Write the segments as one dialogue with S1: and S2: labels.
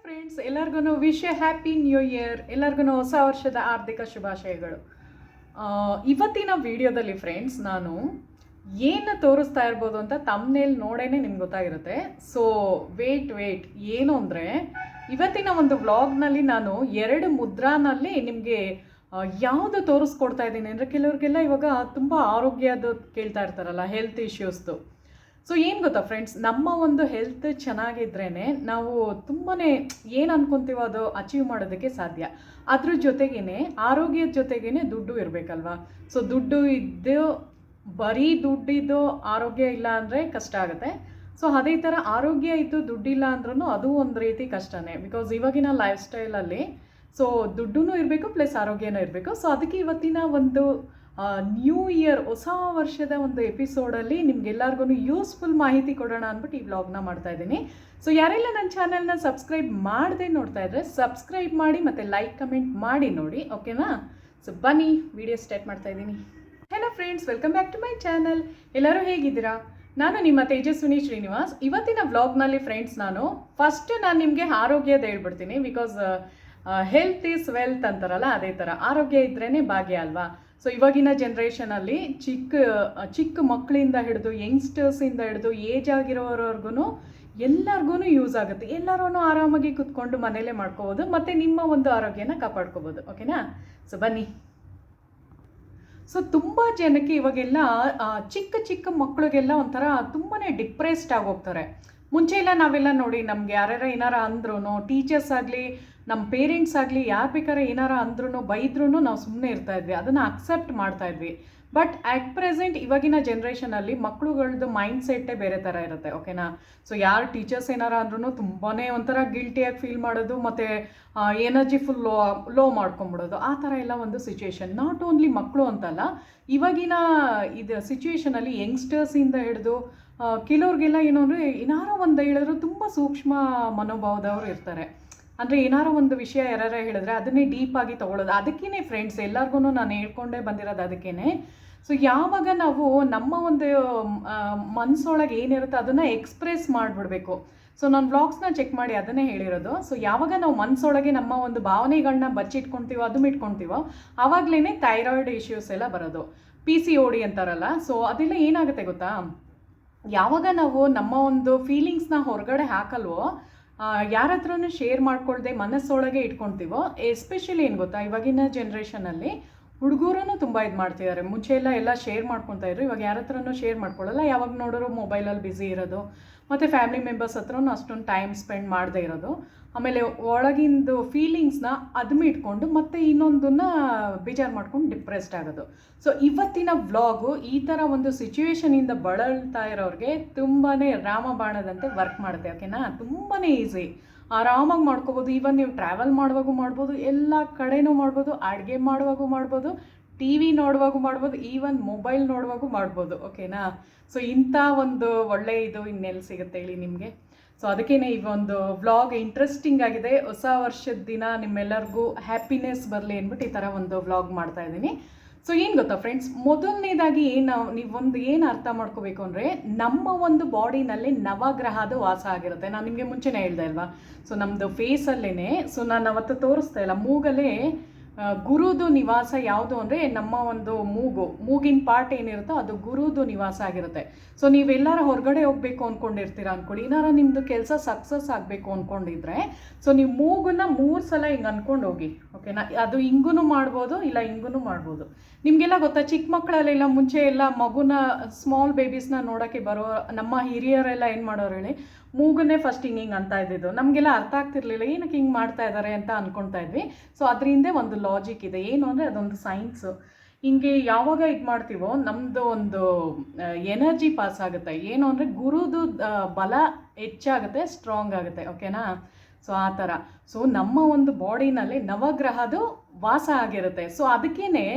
S1: Friends, ಎಲ್ಲರಿಗೂ wish happy new year. ಎಲ್ಲರಿಗೂ ಹೊಸ ವರ್ಷದ ಆರ್ಥಿಕ ಶುಭಾಶಯಗಳು. ಇವತ್ತಿನ ವಿಡಿಯೋದಲ್ಲಿ ಫ್ರೆಂಡ್ಸ್ ನಾನು ಏನು ತೋರಿಸ್ತಾ ಇರ್ಬೋದು ಅಂತ ತಮ್ನೇಲ್ ನೋಡೇ ನಿಮ್ಗೆ ಗೊತ್ತಾಗಿರುತ್ತೆ. ಸೊ ವೇಟ್ ಏನು ಅಂದರೆ, ಇವತ್ತಿನ ಒಂದು ವ್ಲಾಗ್ನಲ್ಲಿ ನಾನು 2 ಮುದ್ರಾನಲ್ಲಿ ನಿಮಗೆ ಯಾವುದು ತೋರಿಸ್ಕೊಡ್ತಾ ಇದ್ದೀನಿ ಅಂದರೆ, ಕೆಲವ್ರಿಗೆಲ್ಲ ಇವಾಗ ತುಂಬ ಆರೋಗ್ಯದ ಕೇಳ್ತಾ ಇರ್ತಾರಲ್ಲ, ಹೆಲ್ತ್ ಇಶ್ಯೂಸ್ದು. ಸೊ ಏನು ಗೊತ್ತಾ ಫ್ರೆಂಡ್ಸ್, ನಮ್ಮ ಒಂದು ಹೆಲ್ತ್ ಚೆನ್ನಾಗಿದ್ರೇ ನಾವು ತುಂಬಾ ಏನು ಅನ್ಕೊತೀವೋ ಅದು ಅಚೀವ್ ಮಾಡೋದಕ್ಕೆ ಸಾಧ್ಯ. ಅದ್ರ ಜೊತೆಗೇ ಆರೋಗ್ಯದ ಜೊತೆಗೇ ದುಡ್ಡು ಇರಬೇಕಲ್ವಾ. ಸೊ ದುಡ್ಡು ಇದ್ದು ಬರೀ ದುಡ್ಡಿದ್ದು ಆರೋಗ್ಯ ಇಲ್ಲ ಅಂದರೆ ಕಷ್ಟ ಆಗುತ್ತೆ. ಸೊ ಅದೇ ಥರ ಆರೋಗ್ಯ ಇದ್ದು ದುಡ್ಡಿಲ್ಲ ಅಂದ್ರೂ ಅದು ಒಂದು ರೀತಿ ಕಷ್ಟನೇ. ಬಿಕಾಸ್ ಇವಾಗಿನ ಲೈಫ್ ಸ್ಟೈಲಲ್ಲಿ ಸೊ ದುಡ್ಡೂ ಇರಬೇಕು ಪ್ಲಸ್ ಆರೋಗ್ಯನೂ ಇರಬೇಕು. ಸೊ ಅದಕ್ಕೆ ಇವತ್ತಿನ ಒಂದು ನ್ಯೂ ಇಯರ್ ಹೊಸ ವರ್ಷದ ಒಂದು ಎಪಿಸೋಡಲ್ಲಿ ನಿಮ್ಗೆಲ್ಲರಿಗೂ ಯೂಸ್ಫುಲ್ ಮಾಹಿತಿ ಕೊಡೋಣ ಅಂದ್ಬಿಟ್ಟು ಈ ವ್ಲಾಗ್ನ ಮಾಡ್ತಾ ಇದ್ದೀನಿ. ಸೊ ಯಾರೆಲ್ಲ ನನ್ನ ಚಾನಲ್ನ ಸಬ್ಸ್ಕ್ರೈಬ್ ಮಾಡದೆ ನೋಡ್ತಾ ಇದ್ರೆ ಸಬ್ಸ್ಕ್ರೈಬ್ ಮಾಡಿ ಮತ್ತು ಲೈಕ್ ಕಮೆಂಟ್ ಮಾಡಿ ನೋಡಿ, ಓಕೆನಾ. ಸೊ ಬನ್ನಿ ವಿಡಿಯೋ ಸ್ಟಾರ್ಟ್ ಮಾಡ್ತಾ ಇದ್ದೀನಿ. Hello friends, welcome back to my channel. ಎಲ್ಲರೂ ಹೇಗಿದ್ದೀರಾ? ನಾನು ನಿಮ್ಮ ತೇಜಸ್ವಿನಿ ಶ್ರೀನಿವಾಸ್. ಇವತ್ತಿನ ವ್ಲಾಗ್ನಲ್ಲಿ ಫ್ರೆಂಡ್ಸ್ ನಾನು ನಿಮಗೆ ಆರೋಗ್ಯದ ಹೇಳ್ಬಿಡ್ತೀನಿ. ಬಿಕಾಸ್ ಹೆಲ್ತ್ ಈಸ್ ವೆಲ್ತ್ ಅಂತಾರಲ್ಲ, ಅದೇ ಥರ ಆರೋಗ್ಯ ಇದ್ರೇ ಭಾಗ್ಯ ಅಲ್ವಾ. ಸೊ ಇವಾಗಿನ ಜನ್ರೇಷನಲ್ಲಿ ಚಿಕ್ಕ ಮಕ್ಕಳಿಂದ ಹಿಡಿದು ಯಂಗ್ಸ್ಟರ್ಸಿಂದ ಹಿಡಿದು ಏಜ್ ಆಗಿರೋವರೆಗೂ ಎಲ್ಲರಿಗೂ ಯೂಸ್ ಆಗುತ್ತೆ. ಎಲ್ಲರೂ ಆರಾಮಾಗಿ ಕುತ್ಕೊಂಡು ಮನೇಲೇ ಮಾಡ್ಕೋಬೋದು ಮತ್ತು ನಿಮ್ಮ ಒಂದು ಆರೋಗ್ಯನ ಕಾಪಾಡ್ಕೋಬೋದು, ಓಕೆನಾ. ಸೊ ಬನ್ನಿ. ಸೊ ತುಂಬ ಜನಕ್ಕೆ ಇವಾಗೆಲ್ಲ ಚಿಕ್ಕ ಮಕ್ಕಳಿಗೆಲ್ಲ ಒಂಥರ ತುಂಬಾ ಡಿಪ್ರೆಸ್ಡ್ ಆಗೋಗ್ತಾರೆ. ಮುಂಚೆ ಎಲ್ಲ ನಾವೆಲ್ಲ ನೋಡಿ, ನಮ್ಗೆ ಯಾರ್ಯಾರ ಏನಾರ ಅಂದ್ರೂ, ಟೀಚರ್ಸ್ ಆಗಲಿ ನಮ್ಮ ಪೇರೆಂಟ್ಸ್ ಆಗಲಿ ಯಾರು ಬೇಕಾದ್ರೆ ಏನಾರ ಅಂದ್ರೂ ಬೈದ್ರೂ ನಾವು ಸುಮ್ಮನೆ ಇರ್ತಾಯಿದ್ವಿ, ಅದನ್ನು ಅಕ್ಸೆಪ್ಟ್ ಮಾಡ್ತಾಯಿದ್ವಿ. ಬಟ್ ಅಟ್ ಪ್ರೆಸೆಂಟ್ ಇವಾಗಿನ ಜನ್ರೇಷನಲ್ಲಿ ಮಕ್ಳುಗಳದ್ದು ಮೈಂಡ್ ಸೆಟ್ಟೇ ಬೇರೆ ಥರ ಇರುತ್ತೆ, ಓಕೆನಾ. ಸೊ ಯಾರು ಟೀಚರ್ಸ್ ಏನಾರ ಅಂದ್ರೂ ತುಂಬಾ ಒಂಥರ ಗಿಲ್ಟಿಯಾಗಿ ಫೀಲ್ ಮಾಡೋದು ಮತ್ತು ಎನರ್ಜಿ ಫುಲ್ ಲೋ ಮಾಡ್ಕೊಂಬಿಡೋದು, ಆ ಥರ ಎಲ್ಲ ಒಂದು ಸಿಚುವೇಶನ್. ನಾಟ್ ಓನ್ಲಿ ಮಕ್ಕಳು ಅಂತಲ್ಲ, ಇವಾಗಿನ ಇದು ಸಿಚುವೇಷನಲ್ಲಿ ಯಂಗ್ಸ್ಟರ್ಸಿಂದ ಹಿಡಿದು ಕೆಲವ್ರಿಗೆಲ್ಲ ಏನು ಅಂದರೆ ಏನಾರೋ ಒಂದು ಹೇಳಿದ್ರು ತುಂಬ ಸೂಕ್ಷ್ಮ ಮನೋಭಾವದವರು ಇರ್ತಾರೆ. ಅಂದರೆ ಏನಾರೋ ಒಂದು ವಿಷಯ ಯಾರು ಹೇಳಿದ್ರೆ ಅದನ್ನೇ ಡೀಪಾಗಿ ತೊಗೊಳ್ಳೋದು. ಅದಕ್ಕೇ ಫ್ರೆಂಡ್ಸ್ ಎಲ್ಲರಿಗೂ ನಾನು ಹೇಳ್ಕೊಂಡೇ ಬಂದಿರೋದು ಅದಕ್ಕೇ. ಸೊ ಯಾವಾಗ ನಾವು ನಮ್ಮ ಒಂದು ಮನಸ್ಸೊಳಗೆ ಏನಿರುತ್ತೆ ಅದನ್ನು ಎಕ್ಸ್ಪ್ರೆಸ್ ಮಾಡಿಬಿಡ್ಬೇಕು. ಸೊ ನಾನು ವ್ಲಾಗ್ಸ್ನ ಚೆಕ್ ಮಾಡಿ ಅದನ್ನೇ ಹೇಳಿರೋದು. ಸೊ ಯಾವಾಗ ನಾವು ಮನಸ್ಸೊಳಗೆ ನಮ್ಮ ಒಂದು ಭಾವನೆಗಳನ್ನ ಬಚ್ಚಿಟ್ಕೊಳ್ತೀವೋ ಇಟ್ಕೊಳ್ತೀವೋ ಆವಾಗಲೇ ಥೈರಾಯ್ಡ್ ಇಶ್ಯೂಸ್ ಎಲ್ಲ ಬರೋದು, PCOD ಅಂತಾರಲ್ಲ. ಸೊ ಅದೆಲ್ಲ ಏನಾಗುತ್ತೆ ಗೊತ್ತಾ, ಯಾವಾಗ ನಾವು ನಮ್ಮ ಒಂದು ಫೀಲಿಂಗ್ಸ್ನ ಹೊರಗಡೆ ಹಾಕಲ್ವೋ, ಯಾರ ಹತ್ರನೂ ಶೇರ್ ಮಾಡ್ಕೊಳ್ದೆ ಮನಸ್ಸೊಳಗೆ ಇಟ್ಕೊಳ್ತೀವೋ, ಎಸ್ಪೆಷಲಿ ಏನು ಗೊತ್ತಾ, ಇವಾಗಿನ ಜನ್ರೇಷನಲ್ಲಿ ಹುಡುಗರೂ ತುಂಬ ಇದು ಮಾಡ್ತಿದ್ದಾರೆ. ಮುಂಚೆ ಎಲ್ಲ ಶೇರ್ ಮಾಡ್ಕೊತಾ ಇದ್ರು, ಇವಾಗ ಯಾರ ಹತ್ರನೂ ಶೇರ್ ಮಾಡ್ಕೊಳ್ಳಲ್ಲ. ಯಾವಾಗ ನೋಡೋರು ಮೊಬೈಲಲ್ಲಿ ಬ್ಯುಸಿ ಇರೋದು ಮತ್ತು ಫ್ಯಾಮಿಲಿ ಮೆಂಬರ್ಸ್ ಹತ್ರನೂ ಅಷ್ಟೊಂದು ಟೈಮ್ ಸ್ಪೆಂಡ್ ಮಾಡದೇ ಇರೋದು. ಆಮೇಲೆ ಒಳಗಿಂದು ಫೀಲಿಂಗ್ಸ್ನ ಇಟ್ಕೊಂಡು ಮತ್ತೆ ಇನ್ನೊಂದನ್ನು ಬೇಜಾರು ಮಾಡ್ಕೊಂಡು ಡಿಪ್ರೆಸ್ಡ್ ಆಗೋದು. ಸೊ ಇವತ್ತಿನ ವ್ಲಾಗು ಈ ಥರ ಒಂದು ಸಿಚುವೇಶನಿಂದ ಬಳಲ್ತಾ ಇರೋರಿಗೆ ತುಂಬಾ ರಾಮಬಾಣದಂತೆ ವರ್ಕ್ ಮಾಡುತ್ತೆ, ಓಕೆನಾ. ತುಂಬಾ ಈಸಿ, ಆರಾಮಾಗಿ ಮಾಡ್ಕೋಬೋದು. ಈವನ್ ನೀವು ಟ್ರಾವೆಲ್ ಮಾಡುವಾಗೂ ಮಾಡ್ಬೋದು, ಎಲ್ಲ ಕಡೆನೂ ಮಾಡ್ಬೋದು, ಅಡುಗೆ ಮಾಡುವಾಗೂ ಮಾಡ್ಬೋದು, TV ನೋಡುವಾಗೂ ಮಾಡ್ಬೋದು, ಈವನ್ ಮೊಬೈಲ್ ನೋಡುವಾಗೂ ಮಾಡ್ಬೋದು, ಓಕೆನಾ. ಸೊ ಇಂಥ ಒಂದು ಒಳ್ಳೆ ಇದು ಇನ್ನೆಲ್ಲಿ ಸಿಗುತ್ತೆ ಹೇಳಿ ನಿಮಗೆ. ಸೊ ಅದಕ್ಕೇ ಈ ಒಂದು ವ್ಲಾಗ್ ಇಂಟ್ರೆಸ್ಟಿಂಗ್ ಆಗಿದೆ. ಹೊಸ ವರ್ಷದ ದಿನ ನಿಮ್ಮೆಲ್ಲರಿಗೂ ಹ್ಯಾಪಿನೆಸ್ ಬರಲಿ ಅಂದ್ಬಿಟ್ಟು ಈ ಥರ ಒಂದು ವ್ಲಾಗ್ ಮಾಡ್ತಾ ಇದ್ದೀನಿ. ಸೊ ಏನು ಗೊತ್ತಾ ಫ್ರೆಂಡ್ಸ್, ಮೊದಲನೇದಾಗಿ ಏನು ಅರ್ಥ ಮಾಡ್ಕೋಬೇಕು ಅಂದರೆ, ನಮ್ಮ ಒಂದು ಬಾಡಿನಲ್ಲಿ ನವಗ್ರಹದ ವಾಸ ಆಗಿರುತ್ತೆ. ನಾನು ನಿಮಗೆ ಮುಂಚೆನೇ ಹೇಳ್ದೆ ಅಲ್ವಾ. ಸೊ ನಮ್ಮದು ಫೇಸಲ್ಲೇ, ಸೊ ನಾನು ಅವತ್ತು ತೋರಿಸ್ತಾ ಇಲ್ಲ, ಮೂಗಲ್ಲೇ ಗುರುದು ನಿವಾಸ ಯಾವುದು ಅಂದರೆ ನಮ್ಮ ಒಂದು ಮೂಗಿನ ಪಾರ್ಟ್ ಏನಿರುತ್ತೋ ಅದು ಗುರುದು ನಿವಾಸ ಆಗಿರುತ್ತೆ. ಸೊ ನೀವೆಲ್ಲರ ಹೊರಗಡೆ ಹೋಗಬೇಕು ಅಂದ್ಕೊಂಡಿರ್ತೀರ ಅಂದ್ಕೊಳ್ಳಿ, ಏನಾರ ನಿಮ್ಮದು ಕೆಲಸ ಸಕ್ಸಸ್ ಆಗಬೇಕು ಅಂದ್ಕೊಂಡಿದ್ರೆ, ಸೊ ನೀವು ಮೂಗನ್ನ 3 ಸಲ ಹಿಂಗೆ ಅಂದ್ಕೊಂಡು ಹೋಗಿ, ಓಕೆನಾ. ಅದು ಹಿಂಗೂ ಮಾಡ್ಬೋದು, ಇಲ್ಲ ಹಿಂಗೂ ಮಾಡ್ಬೋದು. ನಿಮಗೆಲ್ಲ ಗೊತ್ತಾ, ಚಿಕ್ಕ ಮಕ್ಕಳಲ್ಲೆಲ್ಲ ಮುಂಚೆ ಎಲ್ಲ ಮಗುನ ಸ್ಮಾಲ್ ಬೇಬೀಸ್ನ ನೋಡೋಕ್ಕೆ ಬರೋ ನಮ್ಮ ಹಿರಿಯರೆಲ್ಲ ಏನು ಮಾಡೋರು ಹೇಳಿ, ಮೂಗನ್ನೇ ಫಸ್ಟ್ ಹಿಂಗೆ ಅಂತ ಇದ್ದಿದ್ದು. ನಮಗೆಲ್ಲ ಅರ್ಥ ಆಗ್ತಿರ್ಲಿಲ್ಲ ಏನಕ್ಕೆ ಹಿಂಗೆ ಮಾಡ್ತಾ ಇದ್ದಾರೆ ಅಂತ ಅಂದ್ಕೊಳ್ತಾ ಇದ್ವಿ. ಸೊ ಅದರಿಂದ ಒಂದು ಲಾಜಿಕ್ ಇದೆ, ಏನು ಅಂದರೆ ಅದೊಂದು ಸೈನ್ಸು. ಹಿಂಗೆ ಯಾವಾಗ ಇದು ಮಾಡ್ತೀವೋ ನಮ್ಮದು ಒಂದು ಎನರ್ಜಿ ಪಾಸ್ ಆಗುತ್ತೆ. ಏನು ಅಂದರೆ ಗುರುದು ಬಲ ಹೆಚ್ಚಾಗುತ್ತೆ, ಸ್ಟ್ರಾಂಗ್ ಆಗುತ್ತೆ, ಓಕೆನಾ. ಸೊ ಆ ಥರ. ಸೊ ನಮ್ಮ ಒಂದು ಬಾಡಿನಲ್ಲಿ ನವಗ್ರಹದು ವಾಸ ಆಗಿರುತ್ತೆ. ಸೊ ಅದಕ್ಕೇ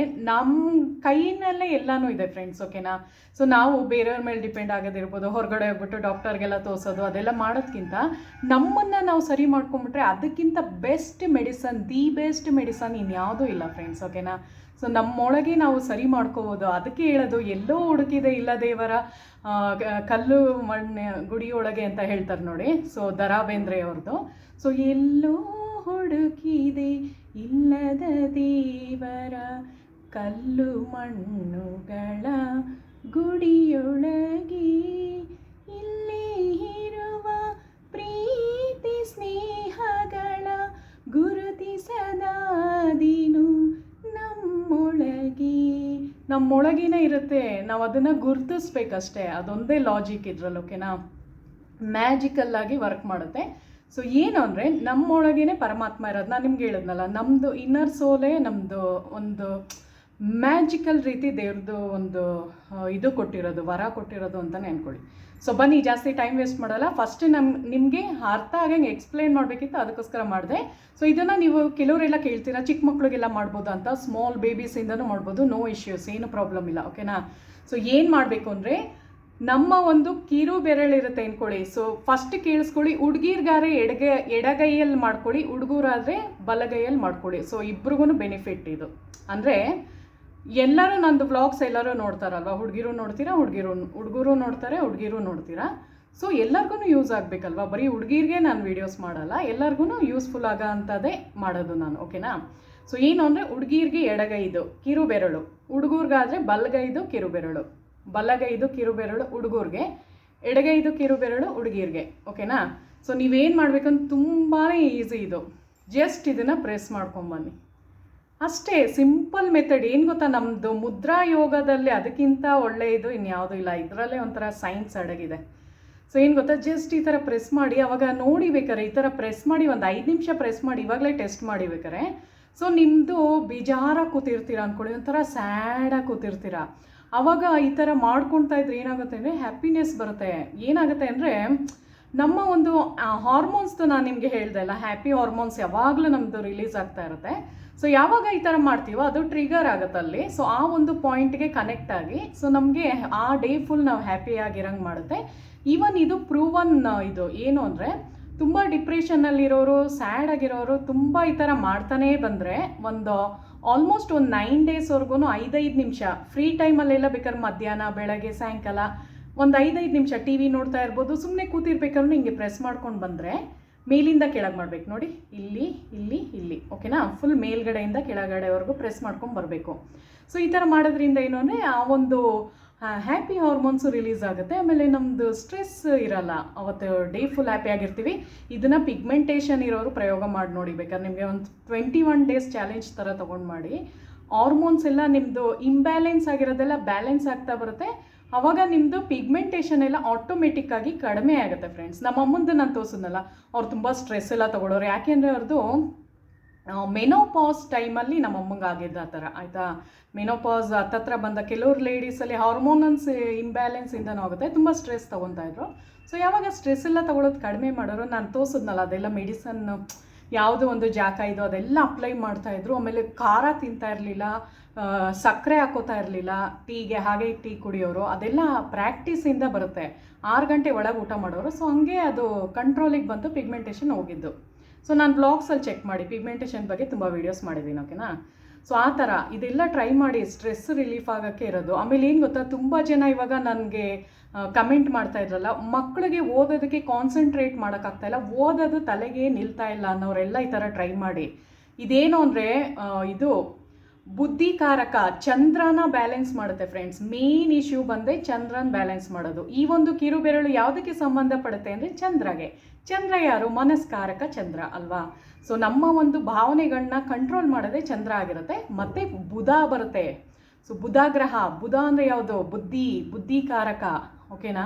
S1: ನಮ್ಮ ಕೈಯಲ್ಲೇ ಎಲ್ಲನೂ ಇದೆ ಫ್ರೆಂಡ್ಸ್, ಓಕೆನಾ. ಸೊ ನಾವು ಬೇರೆಯವ್ರ ಮೇಲೆ ಡಿಪೆಂಡ್ ಆಗೋದಿರ್ಬೋದು, ಹೊರಗಡೆ ಹೋಗ್ಬಿಟ್ಟು ಡಾಕ್ಟರ್ಗೆಲ್ಲ ತೋರಿಸೋದು ಅದೆಲ್ಲ ಮಾಡೋದಕ್ಕಿಂತ ನಮ್ಮನ್ನು ನಾವು ಸರಿ ಮಾಡ್ಕೊಂಬಿಟ್ರೆ ಅದಕ್ಕಿಂತ ಬೆಸ್ಟ್ ಮೆಡಿಸನ್ ಇನ್ಯಾವುದೂ ಇಲ್ಲ ಫ್ರೆಂಡ್ಸ್, ಓಕೆನಾ. ಸೊ ನಮ್ಮೊಳಗೆ ನಾವು ಸರಿ ಮಾಡ್ಕೋಬೋದು. ಅದಕ್ಕೆ ಹೇಳೋದು ಎಲ್ಲೋ ಹುಡುಕಿದೆ ಇಲ್ಲ ದೇವರ ಕಲ್ಲು ಮಣ್ಣು ಗುಡಿಯೊಳಗೆ ಅಂತ ಹೇಳ್ತಾರೆ ನೋಡಿ. ಸೊ ದ.ರಾ ಬೇಂದ್ರೆ ಅವ್ರದ್ದು. ಸೊ ಎಲ್ಲೋ ಹುಡುಕಿದೆ ಇಲ್ಲದ ದೇವರ ಕಲ್ಲು ಮಣ್ಣುಗಳ ಗುಡಿಯೊಳಗೆ, ಇಲ್ಲಿ ಇರುವ ಪ್ರೀತಿ ಸ್ನೇಹಗಳ ಗುರುತಿಸದಾದೀನು ನಮ್ಮೊಳಗಿನ ಇರುತ್ತೆ, ನಾವು ಅದನ್ನು ಗುರುತಿಸ್ಬೇಕಷ್ಟೇ. ಅದೊಂದೇ ಲಾಜಿಕ್ ಇದ್ರಲ್ಲಿ, ಓಕೆನಾ. ಮ್ಯಾಜಿಕಲ್ಲಾಗಿ ವರ್ಕ್ ಮಾಡುತ್ತೆ. ಸೊ ಏನು ಅಂದರೆ ನಮ್ಮೊಳಗೇನೆ ಪರಮಾತ್ಮ ಇರೋದು. ನಾನು ನಿಮ್ಗೆ ಹೇಳಿದ್ನಲ್ಲ, ನಮ್ಮದು ಇನ್ನರ್ ಸೋಲೇ ನಮ್ಮದು ಒಂದು ಮ್ಯಾಜಿಕಲ್ ರೀತಿ ದೇವ್ರದ್ದು ಒಂದು ಇದು ಕೊಟ್ಟಿರೋದು, ವರ ಕೊಟ್ಟಿರೋದು ಅಂತಲೇ ಅಂದ್ಕೊಳ್ಳಿ. ಸೊ ಬನ್ನಿ, ಜಾಸ್ತಿ ಟೈಮ್ ವೇಸ್ಟ್ ಮಾಡೋಲ್ಲ. ಫಸ್ಟ್ ನಿಮಗೆ ಅರ್ಥ ಆಗಂಗೆ ಎಕ್ಸ್ಪ್ಲೈನ್ ಮಾಡಬೇಕಿತ್ತು, ಅದಕ್ಕೋಸ್ಕರ ಮಾಡಿದೆ. ಸೊ ಇದನ್ನು ನೀವು ಕೆಲವರೆಲ್ಲ ಕೇಳ್ತೀರಾ ಚಿಕ್ಕ ಮಕ್ಕಳಿಗೆಲ್ಲ ಮಾಡ್ಬೋದು ಅಂತ. ಸ್ಮಾಲ್ ಬೇಬೀಸಿಂದನೂ ಮಾಡ್ಬೋದು, ನೋ ಇಶ್ಯೂಸ್, ಏನು ಪ್ರಾಬ್ಲಮ್ ಇಲ್ಲ, ಓಕೆನಾ. ಸೊ ಏನು ಮಾಡಬೇಕು ಅಂದರೆ ನಮ್ಮ ಒಂದು ಕಿರು ಬೆರಳಿರುತ್ತೆ ಅಂದ್ಕೊಳ್ಳಿ. ಸೊ ಫಸ್ಟ್ ಕೇಳಿಸ್ಕೊಳ್ಳಿ, ಹುಡುಗಿರ್ಗಾರೆ ಎಡಗೈಯಲ್ಲಿ ಮಾಡ್ಕೊಳ್ಳಿ, ಹುಡುಗರಾದರೆ ಬಲಗೈಯಲ್ಲಿ ಮಾಡ್ಕೊಳ್ಳಿ. ಸೊ ಇಬ್ರಿಗೂ ಬೆನಿಫಿಟ್ ಇದು. ಅಂದರೆ ಎಲ್ಲರೂ ನಂದು ವ್ಲಾಗ್ಸ್ ಎಲ್ಲರೂ ನೋಡ್ತಾರಲ್ವ, ಹುಡುಗಿರು ನೋಡ್ತೀರಾ, ಹುಡುಗರು ನೋಡ್ತಾರೆ, ಹುಡುಗಿರು ನೋಡ್ತೀರಾ. ಸೊ ಎಲ್ಲರಿಗೂ ಯೂಸ್ ಆಗಬೇಕಲ್ವ, ಬರೀ ಹುಡುಗಿರಿಗೆ ನಾನು ವೀಡಿಯೋಸ್ ಮಾಡಲ್ಲ, ಎಲ್ಲರಿಗೂ ಯೂಸ್ಫುಲ್ ಆಗೋ ಅಂಥದ್ದೇ ಮಾಡೋದು ನಾನು, ಓಕೆನಾ. ಸೊ ಏನು ಅಂದರೆ ಹುಡುಗಿರಿಗೆ ಎಡಗೈದು ಕಿರು ಬೆರಳು, ಹುಡುಗರಿಗಾದರೆ ಬಲಗೈದು ಕಿರು ಬೆರಳು, ಬಲಗೈದು ಕಿರು ಬೆರಳು ಹುಡುಗರಿಗೆ, ಎಡಗೈದು ಕಿರು ಬೆರಳು ಹುಡುಗಿರಿಗೆ, ಓಕೆನಾ. ಸೊ ನೀವೇನು ಮಾಡಬೇಕಂತ ತುಂಬಾ ಈಸಿ ಇದು. ಜಸ್ಟ್ ಇದನ್ನು ಪ್ರೆಸ್ ಮಾಡ್ಕೊಂಬನ್ನಿ ಅಷ್ಟೇ. Simple method. ಏನು ಗೊತ್ತಾ, ನಮ್ಮದು ಮುದ್ರಾ ಯೋಗದಲ್ಲಿ ಅದಕ್ಕಿಂತ ಒಳ್ಳೆಯದು ಇನ್ಯಾವುದೂ ಇಲ್ಲ. ಇದರಲ್ಲೇ ಒಂಥರ ಸೈನ್ಸ್ ಅಡಗಿದೆ. ಸೊ ಏನು ಗೊತ್ತಾ, ಜಸ್ಟ್ ಈ ಥರ ಪ್ರೆಸ್ ಮಾಡಿ, ಅವಾಗ ನೋಡಿಬೇಕಾರೆ ಈ ಥರ ಪ್ರೆಸ್ ಮಾಡಿ ಒಂದು 5 ನಿಮಿಷ ಪ್ರೆಸ್ ಮಾಡಿ, ಇವಾಗಲೇ ಟೆಸ್ಟ್ ಮಾಡಿಬೇಕಾರೆ. ಸೊ ನಿಮ್ಮದು ಬೇಜಾರ ಕೂತಿರ್ತೀರ ಅಂದ್ಕೊಳ್ಳಿ, ಒಂಥರ ಸ್ಯಾಡಾಗಿ ಕೂತಿರ್ತೀರ. ಆವಾಗ ಈ ಥರ ಮಾಡ್ಕೊಳ್ತಾ ಇದ್ರೆ ಏನಾಗುತ್ತೆ ಅಂದರೆ ಹ್ಯಾಪಿನೆಸ್ ಬರುತ್ತೆ. ಏನಾಗುತ್ತೆ ಅಂದರೆ ನಮ್ಮ ಒಂದು ಹಾರ್ಮೋನ್ಸ್ದು ನಾನು ನಿಮಗೆ ಹೇಳ್ದೆ ಅಲ್ಲ, ಹ್ಯಾಪಿ ಹಾರ್ಮೋನ್ಸ್ ಯಾವಾಗಲೂ ನಮ್ಮದು ರಿಲೀಸ್ ಆಗ್ತಾ ಇರುತ್ತೆ. ಸೊ ಯಾವಾಗ ಈ ಥರ ಮಾಡ್ತೀವೋ ಅದು ಟ್ರಿಗರ್ ಆಗುತ್ತೆ ಅಲ್ಲಿ. ಸೊ ಆ ಒಂದು ಪಾಯಿಂಟ್ಗೆ ಕನೆಕ್ಟ್ ಆಗಿ ಸೊ ನಮಗೆ ಆ ಡೇ ಫುಲ್ ನಾವು ಹ್ಯಾಪಿಯಾಗಿರಂಗೆ ಮಾಡುತ್ತೆ. ಈವನ್ ಇದು ಪ್ರೂವನ್ ಇದು ಏನು ಅಂದರೆ, ತುಂಬ ಡಿಪ್ರೆಷನ್ನಲ್ಲಿರೋರು, ಸ್ಯಾಡ್ ಆಗಿರೋರು ತುಂಬ ಈ ಥರ ಮಾಡ್ತಾನೇ ಬಂದರೆ ಒಂದು ಆಲ್ಮೋಸ್ಟ್ ಒಂದು 9 ಡೇಸ್ವರೆಗೂ 5 ನಿಮಿಷ ಫ್ರೀ ಟೈಮಲ್ಲೆಲ್ಲ ಬೇಕಾದ್ರೆ ಮಧ್ಯಾಹ್ನ, ಬೆಳಗ್ಗೆ, ಸಾಯಂಕಾಲ ಒಂದು 5 ನಿಮಿಷ ಟಿ ವಿ ನೋಡ್ತಾ ಇರ್ಬೋದು, ಸುಮ್ಮನೆ ಕೂತಿರ್ಬೇಕಾದ್ರೂ ಹಿಂಗೆ ಪ್ರೆಸ್ ಮಾಡ್ಕೊಂಡು ಬಂದರೆ ಮೇಲಿಂದ ಕೆಳಗೆ ಮಾಡಬೇಕು ನೋಡಿ, ಇಲ್ಲಿ ಇಲ್ಲಿ ಇಲ್ಲಿ, ಓಕೆನಾ. ಫುಲ್ ಮೇಲ್ಗಡೆಯಿಂದ ಕೆಳಗಡೆವರೆಗೂ ಪ್ರೆಸ್ ಮಾಡ್ಕೊಂಡು ಬರಬೇಕು. ಸೊ ಈ ಥರ ಮಾಡೋದ್ರಿಂದ ಏನು ಅಂದರೆ ಆ ಒಂದು ಹ್ಯಾಪಿ ಹಾರ್ಮೋನ್ಸು ರಿಲೀಸ್ ಆಗುತ್ತೆ. ಆಮೇಲೆ ನಮ್ಮದು ಸ್ಟ್ರೆಸ್ ಇರಲ್ಲ, ಅವತ್ತು ಡೇ ಫುಲ್ ಹ್ಯಾಪಿಯಾಗಿರ್ತೀವಿ. ಇದನ್ನು ಪಿಗ್ಮೆಂಟೇಷನ್ ಇರೋರು ಪ್ರಯೋಗ ಮಾಡಿ ನೋಡಿ, ಬೇಕಾದ್ರೆ ನಿಮಗೆ ಒಂದು 21 ಡೇಸ್ ಚಾಲೆಂಜ್ ಥರ ತೊಗೊಂಡು ಮಾಡಿ. ಹಾರ್ಮೋನ್ಸ್ ಎಲ್ಲ ನಿಮ್ಮದು ಇಂಬ್ಯಾಲೆನ್ಸ್ ಆಗಿರೋದೆಲ್ಲ ಬ್ಯಾಲೆನ್ಸ್ ಆಗ್ತಾ ಬರುತ್ತೆ. ಆವಾಗ ನಿಮ್ಮದು ಪಿಗ್ಮೆಂಟೇಷನ್ ಎಲ್ಲ ಆಟೋಮೆಟಿಕ್ಕಾಗಿ ಕಡಿಮೆ ಆಗುತ್ತೆ ಫ್ರೆಂಡ್ಸ್. ನಮ್ಮ ಅಮ್ಮಂದು ನಾನು ತೋರಿಸಿದ್ನಲ್ಲ, ಅವ್ರು ತುಂಬ ಸ್ಟ್ರೆಸ್ ಎಲ್ಲ ತೊಗೊಳೋರು. ಯಾಕೆಂದರೆ ಅವ್ರದ್ದು ಮೆನೋಪಾಸ್ ಟೈಮಲ್ಲಿ ನಮ್ಮ ಅಮ್ಮಂಗೆ ಆಗಿದ್ದು ಆ ಥರ, ಆಯಿತಾ. ಮೆನೋಪಾಸ್ ಹತ್ತತ್ರ ಬಂದ ಕೆಲವ್ರು ಲೇಡೀಸಲ್ಲಿ ಹಾರ್ಮೋನಲ್ಸ್ ಇಂಬ್ಯಾಲೆನ್ಸಿಂದನೂ ಆಗುತ್ತೆ, ತುಂಬ ಸ್ಟ್ರೆಸ್ ತೊಗೊತಾಯಿದ್ರು. ಸೊ ಯಾವಾಗ ಸ್ಟ್ರೆಸ್ ಎಲ್ಲ ತೊಗೊಳೋದು ಕಡಿಮೆ ಮಾಡೋರು, ನಾನು ತೋರಿಸಿದ್ನಲ್ಲ ಅದೆಲ್ಲ ಮೆಡಿಸನ್ ಯಾವುದೋ ಒಂದು ಜಾಕ ಇದು ಅದೆಲ್ಲ ಅಪ್ಲೈ ಮಾಡ್ತಾಯಿದ್ರು. ಆಮೇಲೆ ಖಾರ ತಿಂತಾ ಇರಲಿಲ್ಲ, ಸಕ್ಕರೆ ಹಾಕೋತಾ ಇರಲಿಲ್ಲ ಟೀಗೆ, ಹಾಗೆ ಟೀ ಕುಡಿಯೋರು. ಅದೆಲ್ಲ ಪ್ರಾಕ್ಟೀಸಿಂದ ಬರುತ್ತೆ. 6 ಗಂಟೆ ಒಳಗೆ ಊಟ ಮಾಡೋರು. ಸೊ ಹಂಗೆ ಅದು ಕಂಟ್ರೋಲಿಗೆ ಬಂತು, ಪಿಗ್ಮೆಂಟೇಷನ್ ಹೋಗಿದ್ದು. ಸೊ ನಾನು ಬ್ಲಾಗ್ಸಲ್ಲಿ ಚೆಕ್ ಮಾಡಿ ಪಿಗ್ಮೆಂಟೇಷನ್ ಬಗ್ಗೆ ತುಂಬ ವೀಡಿಯೋಸ್ ಮಾಡಿದ್ದೀನಿ, ಓಕೆನಾ. ಸೊ ಆ ಥರ ಇದೆಲ್ಲ ಟ್ರೈ ಮಾಡಿ, ಸ್ಟ್ರೆಸ್ ರಿಲೀಫ್ ಆಗೋಕ್ಕೆ ಇರೋದು. ಆಮೇಲೆ ಏನು ಗೊತ್ತಾ, ತುಂಬ ಜನ ಇವಾಗ ನನಗೆ ಕಮೆಂಟ್ ಮಾಡ್ತಾ ಇದ್ರಲ್ಲ, ಮಕ್ಕಳಿಗೆ ಓದೋದಕ್ಕೆ ಕಾನ್ಸಂಟ್ರೇಟ್ ಮಾಡೋಕ್ಕಾಗ್ತಾಯಿಲ್ಲ, ಓದೋದು ತಲೆಗೆ ನಿಲ್ತಾ ಇಲ್ಲ ಅನ್ನೋರೆಲ್ಲ ಈ ಥರ ಟ್ರೈ ಮಾಡಿ. ಇದೇನು ಅಂದರೆ ಇದು ಬುದ್ಧಿಕಾರಕ ಚಂದ್ರನ ಬ್ಯಾಲೆನ್ಸ್ ಮಾಡುತ್ತೆ ಫ್ರೆಂಡ್ಸ್. ಮೇನ್ ಇಶ್ಯೂ ಬಂದೆ ಚಂದ್ರನ ಬ್ಯಾಲೆನ್ಸ್ ಮಾಡೋದು. ಈ ಒಂದು ಕಿರು ಬೆರಳು ಯಾವುದಕ್ಕೆ ಸಂಬಂಧಪಡುತ್ತೆ ಅಂದರೆ ಚಂದ್ರಗೆ. ಚಂದ್ರ ಯಾರು? ಮನಸ್ಕಾರಕ ಚಂದ್ರ ಅಲ್ವಾ. ಸೊ ನಮ್ಮ ಒಂದು ಭಾವನೆಗಳನ್ನ ಕಂಟ್ರೋಲ್ ಮಾಡೋದೇ ಚಂದ್ರ ಆಗಿರುತ್ತೆ. ಮತ್ತು ಬುಧ ಬರುತ್ತೆ. ಸೊ ಬುಧ ಗ್ರಹ, ಬುಧ ಅಂದರೆ ಯಾವುದು? ಬುದ್ಧಿಕಾರಕ, ಓಕೆನಾ.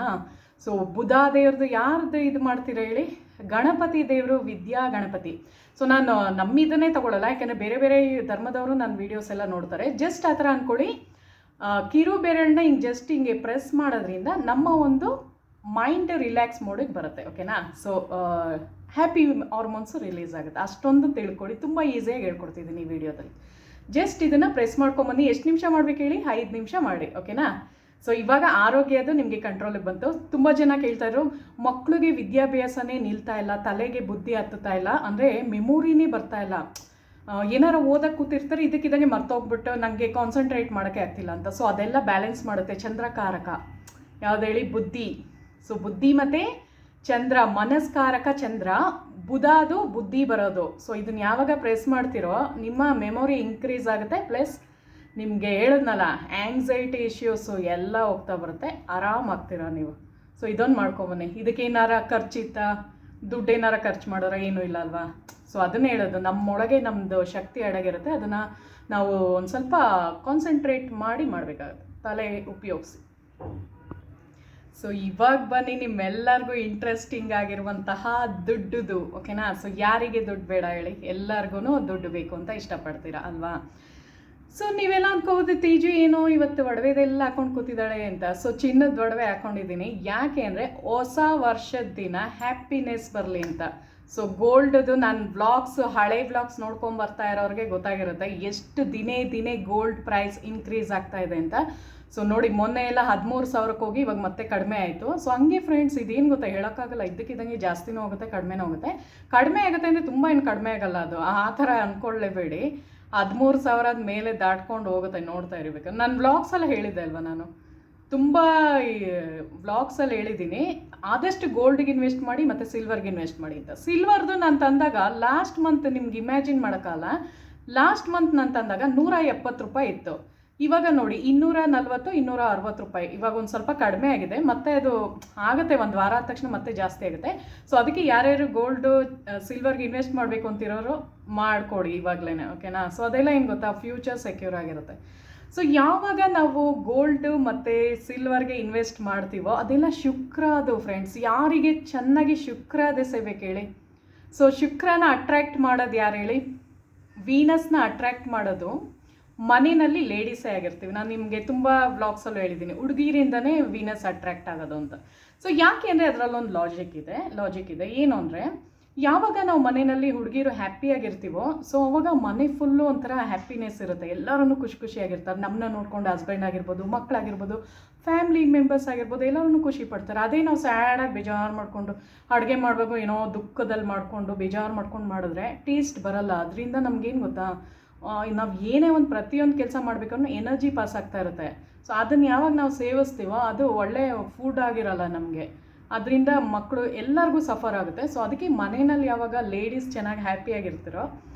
S1: ಸೊ ಬುಧ ದೇವ್ರದ್ದು ಯಾರ್ದು ಇದು ಮಾಡ್ತೀರಾ ಹೇಳಿ? ಗಣಪತಿ ದೇವರು, ವಿದ್ಯಾ ಗಣಪತಿ. ಸೊ ನಾನು ನಮ್ಮಿದನ್ನೇ ತಗೊಳ್ಳಲ್ಲ, ಯಾಕೆಂದರೆ ಬೇರೆ ಬೇರೆ ಧರ್ಮದವರು ನನ್ನ ವೀಡಿಯೋಸ್ ಎಲ್ಲ ನೋಡ್ತಾರೆ. ಜಸ್ಟ್ ಆ ಥರ ಅಂದ್ಕೊಳ್ಳಿ, ಕಿರು ಬೆರಳನ್ನ ಹಿಂಗೆ ಜಸ್ಟ್ ಹಿಂಗೆ ಪ್ರೆಸ್ ಮಾಡೋದ್ರಿಂದ ನಮ್ಮ ಒಂದು ಮೈಂಡ್ ರಿಲ್ಯಾಕ್ಸ್ ಮೋಡಿಗೆ ಬರುತ್ತೆ, ಓಕೆನಾ. ಸೊ ಹ್ಯಾಪಿ ಹಾರ್ಮೋನ್ಸು ರಿಲೀಸ್ ಆಗುತ್ತೆ. ಅಷ್ಟೊಂದು ತಿಳ್ಕೊಳ್ಳಿ, ತುಂಬ ಈಸಿಯಾಗಿ ಹೇಳ್ಕೊಡ್ತಿದ್ದೀನಿ ಈ ವಿಡಿಯೋದಲ್ಲಿ. ಜಸ್ಟ್ ಇದನ್ನು ಪ್ರೆಸ್ ಮಾಡ್ಕೊಂಬನ್ನಿ. ಎಷ್ಟು ನಿಮಿಷ ಮಾಡ್ಬೇಕು ಹೇಳಿ? 5 ನಿಮಿಷ ಮಾಡಿ, ಓಕೆನಾ. ಸೊ ಇವಾಗ ಆರೋಗ್ಯದು ನಿಮಗೆ ಕಂಟ್ರೋಲಿಗೆ ಬಂತು. ತುಂಬ ಜನ ಕೇಳ್ತಾಯಿದ್ರು, ಮಕ್ಕಳಿಗೆ ವಿದ್ಯಾಭ್ಯಾಸನೇ ನಿಲ್ತಾ ಇಲ್ಲ, ತಲೆಗೆ ಬುದ್ಧಿ ಹತ್ತುತ್ತಾ ಇಲ್ಲ, ಅಂದರೆ ಮೆಮೊರಿನೇ ಬರ್ತಾ ಇಲ್ಲ. ಏನಾರು ಓದಕ್ಕೆ ಕೂತಿರ್ತಾರೆ, ಇದಕ್ಕಿದಂಗೆ ಮರ್ತೋಗ್ಬಿಟ್ಟು ನನಗೆ ಕಾನ್ಸಂಟ್ರೇಟ್ ಮಾಡೋಕ್ಕೆ ಆಗ್ತಿಲ್ಲ ಅಂತ. ಸೊ ಅದೆಲ್ಲ ಬ್ಯಾಲೆನ್ಸ್ ಮಾಡುತ್ತೆ ಚಂದ್ರಕಾರಕ. ಯಾವ್ದು ಹೇಳಿ? ಬುದ್ಧಿ. ಸೊ ಬುದ್ಧಿ ಮತ್ತು ಚಂದ್ರ, ಮನಸ್ಕಾರಕ ಚಂದ್ರ, ಬುಧಾದು ಬುದ್ಧಿ ಬರೋದು. ಸೊ ಇದನ್ನು ಯಾವಾಗ ಪ್ರೆಸ್ ಮಾಡ್ತಿರೋ ನಿಮ್ಮ ಮೆಮೊರಿ ಇನ್ಕ್ರೀಸ್ ಆಗುತ್ತೆ, ಪ್ಲಸ್ ನಿಮಗೆ ಹೇಳಿದ್ನಲ್ಲ ಆ್ಯಂಗ್ಸೈಟಿ ಇಶ್ಯೂಸು ಎಲ್ಲ ಹೋಗ್ತಾ ಬರುತ್ತೆ, ಆರಾಮಾಗ್ತೀರ ನೀವು. ಸೊ ಇದೊಂದು ಮಾಡ್ಕೊಬನ್ನಿ. ಇದಕ್ಕೆ ಏನಾರ ಖರ್ಚಿತ್ತಾ, ದುಡ್ಡು ಏನಾರ ಖರ್ಚು ಮಾಡೋರ ಏನೂ ಇಲ್ಲ ಅಲ್ವಾ. ಸೊ ಅದನ್ನೇ ಹೇಳೋದು, ನಮ್ಮೊಳಗೆ ನಮ್ಮದು ಶಕ್ತಿ ಅಡಗಿರುತ್ತೆ, ಅದನ್ನು ನಾವು ಒಂದು ಸ್ವಲ್ಪ ಕಾನ್ಸಂಟ್ರೇಟ್ ಮಾಡಿ ಮಾಡಬೇಕಾಗುತ್ತೆ, ತಲೆ ಉಪಯೋಗಿಸಿ. ಸೊ ಇವಾಗ ಬನ್ನಿ ನಿಮ್ಮೆಲ್ಲರಿಗೂ ಇಂಟ್ರೆಸ್ಟಿಂಗ್ ಆಗಿರುವಂತಹ ದುಡ್ಡುದು, ಓಕೆನಾ. ಸೊ ಯಾರಿಗೆ ದುಡ್ಡು ಬೇಡ ಹೇಳಿ? ಎಲ್ಲರಿಗೂ ದುಡ್ಡು ಬೇಕು ಅಂತ ಇಷ್ಟಪಡ್ತೀರಾ ಅಲ್ವಾ. ಸೊ ನೀವೆಲ್ಲ ಅನ್ಕೋಬೋದು, ತೇಜು ಏನೋ ಇವತ್ತು ಒಡವೆದೆಲ್ಲ ಹಾಕೊಂಡು ಕೂತಿದ್ದಾಳೆ ಅಂತ. ಸೊ ಚಿನ್ನದ ಒಡವೆ ಹಾಕೊಂಡಿದ್ದೀನಿ, ಯಾಕೆ ಅಂದರೆ ಹೊಸ ವರ್ಷದ ದಿನ ಹ್ಯಾಪಿನೆಸ್ ಬರಲಿ ಅಂತ. ಸೊ ಗೋಲ್ಡ್ದು ನಾನು ವ್ಲಾಗ್ಸ್, ಹಳೆ ವ್ಲಾಗ್ಸ್ ನೋಡ್ಕೊಂಬರ್ತಾ ಇರೋರಿಗೆ ಗೊತ್ತಾಗಿರುತ್ತೆ ಎಷ್ಟು ದಿನೇ ದಿನೇ ಗೋಲ್ಡ್ ಪ್ರೈಸ್ ಇನ್ಕ್ರೀಸ್ ಆಗ್ತಾ ಇದೆ ಅಂತ. ಸೊ ನೋಡಿ, ಮೊನ್ನೆ ಎಲ್ಲ 13,000ಕ್ಕೆ ಹೋಗಿ ಇವಾಗ ಮತ್ತೆ ಕಡಿಮೆ ಆಯಿತು. ಸೊ ಹಂಗೆ ಫ್ರೆಂಡ್ಸ್, ಇದೇನು ಗೊತ್ತಾ, ಹೇಳೋಕ್ಕಾಗಲ್ಲ, ಇದ್ದಕ್ಕಿದ್ದಂಗೆ ಜಾಸ್ತಿನೂ ಹೋಗುತ್ತೆ ಕಡಿಮೆನೂ ಹೋಗುತ್ತೆ. ಕಡಿಮೆ ಆಗುತ್ತೆ ಅಂದರೆ ತುಂಬ ಏನು ಕಡಿಮೆ ಆಗಲ್ಲ, ಅದು ಆ ಥರ ಅಂದ್ಕೊಳ್ಳೇಬೇಡಿ. 13,000 ಮೇಲೆ ದಾಟ್ಕೊಂಡು ಹೋಗುತ್ತೆ, ನೋಡ್ತಾ ಇರಬೇಕು. ನಾನು ವ್ಲಾಗ್ಸಲ್ಲಿ ಹೇಳಿದ್ದೆ ಅಲ್ವಾ, ನಾನು ತುಂಬ ವ್ಲಾಗ್ಸಲ್ಲಿ ಹೇಳಿದ್ದೀನಿ, ಆದಷ್ಟು ಗೋಲ್ಡ್ಗೆ ಇನ್ವೆಸ್ಟ್ ಮಾಡಿ ಮತ್ತು ಸಿಲ್ವರ್ಗೆ ಇನ್ವೆಸ್ಟ್ ಮಾಡಿ ಅಂತ. ಸಿಲ್ವರ್ದು ನಾನು ತಂದಾಗ ಲಾಸ್ಟ್ ಮಂತ್ ನಿಮ್ಗೆ ಇಮ್ಯಾಜಿನ್ ಮಾಡೋಕ್ಕಲ್ಲ, ಲಾಸ್ಟ್ ಮಂತ್ ನಾನು ತಂದಾಗ 170 ರೂಪಾಯಿ ಇತ್ತು. ಇವಾಗ ನೋಡಿ 240, 260 ರೂಪಾಯಿ. ಇವಾಗ ಒಂದು ಸ್ವಲ್ಪ ಕಡಿಮೆ ಆಗಿದೆ, ಮತ್ತೆ ಅದು ಆಗುತ್ತೆ, ಒಂದು ವಾರ ಆದ ತಕ್ಷಣ ಮತ್ತೆ ಜಾಸ್ತಿ ಆಗುತ್ತೆ. ಸೊ ಅದಕ್ಕೆ ಯಾರ್ಯಾರು ಗೋಲ್ಡು ಸಿಲ್ವರ್ಗೆ ಇನ್ವೆಸ್ಟ್ ಮಾಡಬೇಕು ಅಂತಿರೋರು ಮಾಡಿಕೊಡಿ ಇವಾಗಲೇ, ಓಕೆನಾ. ಸೊ ಅದೆಲ್ಲ ಏನು ಗೊತ್ತಾ, ಫ್ಯೂಚರ್ ಸೆಕ್ಯೂರ್ ಆಗಿರುತ್ತೆ. ಸೊ ಯಾವಾಗ ನಾವು ಗೋಲ್ಡು ಮತ್ತು ಸಿಲ್ವರ್ಗೆ ಇನ್ವೆಸ್ಟ್ ಮಾಡ್ತೀವೋ ಅದೆಲ್ಲ ಶುಕ್ರ ಅದು ಫ್ರೆಂಡ್ಸ್. ಯಾರಿಗೆ ಚೆನ್ನಾಗಿ ಶುಕ್ರ ದೆಸೆ ಬೇಕು ಹೇಳಿ? ಸೊ ಶುಕ್ರನ ಅಟ್ರ್ಯಾಕ್ಟ್ ಮಾಡೋದು ಯಾರು ಹೇಳಿ? ವೀನಸ್ನ ಅಟ್ರ್ಯಾಕ್ಟ್ ಮಾಡೋದು ಮನೆಯಲ್ಲಿ ಲೇಡೀಸೇ ಆಗಿರ್ತೀವಿ. ನಾನು ನಿಮಗೆ ತುಂಬ ವ್ಲಾಗ್ಸಲ್ಲೂ ಹೇಳಿದ್ದೀನಿ, ಹುಡುಗಿರಿಂದನೇ ವೀನಸ್ ಅಟ್ರ್ಯಾಕ್ಟ್ ಆಗೋದು ಅಂತ. ಸೊ ಯಾಕೆ ಅಂದರೆ ಅದರಲ್ಲೊಂದು ಲಾಜಿಕ್ ಇದೆ. ಏನು ಅಂದರೆ, ಯಾವಾಗ ನಾವು ಮನೆಯಲ್ಲಿ ಹುಡುಗಿರು ಹ್ಯಾಪಿಯಾಗಿರ್ತೀವೋ, ಸೊ ಅವಾಗ ಮನೆ ಫುಲ್ಲು ಒಂಥರ ಹ್ಯಾಪಿನೆಸ್ ಇರುತ್ತೆ, ಎಲ್ಲರೂ ಖುಷಿಯಾಗಿರ್ತಾರೆ. ನಮ್ಮನ್ನ ನೋಡ್ಕೊಂಡು ಹಸ್ಬೆಂಡ್ ಆಗಿರ್ಬೋದು, ಮಕ್ಕಳಾಗಿರ್ಬೋದು, ಫ್ಯಾಮಿಲಿ ಮೆಂಬರ್ಸ್ ಆಗಿರ್ಬೋದು, ಎಲ್ಲರೂ ಖುಷಿ ಪಡ್ತಾರೆ. ಅದೇ ನಾವು ಸ್ಯಾಡಾಗಿ ಬೇಜಾರು ಮಾಡಿಕೊಂಡು ಅಡುಗೆ ಮಾಡಬೇಕು ಏನೋ ದುಃಖದಲ್ಲಿ ಮಾಡಿಕೊಂಡು ಬೇಜಾರು ಮಾಡ್ಕೊಂಡು ಮಾಡಿದ್ರೆ ಟೇಸ್ಟ್ ಬರಲ್ಲ. ಅದರಿಂದ ನಮಗೇನು ಗೊತ್ತಾ, ನಾವು ಏನೇ ಒಂದು ಪ್ರತಿಯೊಂದು ಕೆಲಸ ಮಾಡಬೇಕನ್ನೋ ಎನರ್ಜಿ ಪಾಸ್ ಆಗ್ತಾ ಇರುತ್ತೆ. ಸೊ ಅದನ್ನು ಯಾವಾಗ ನಾವು ಸೇವಿಸ್ತೀವೋ ಅದು ಒಳ್ಳೆಯ ಫುಡ್ ಆಗಿರಲ್ಲ ನಮಗೆ, ಅದರಿಂದ ಮಕ್ಕಳು ಎಲ್ಲರಿಗೂ ಸಫರ್ ಆಗುತ್ತೆ. ಸೊ ಅದಕ್ಕೆ ಮನೆಯಲ್ಲಿ ಯಾವಾಗ ಲೇಡೀಸ್ ಚೆನ್ನಾಗಿ ಹ್ಯಾಪಿಯಾಗಿರ್ತೀರೋ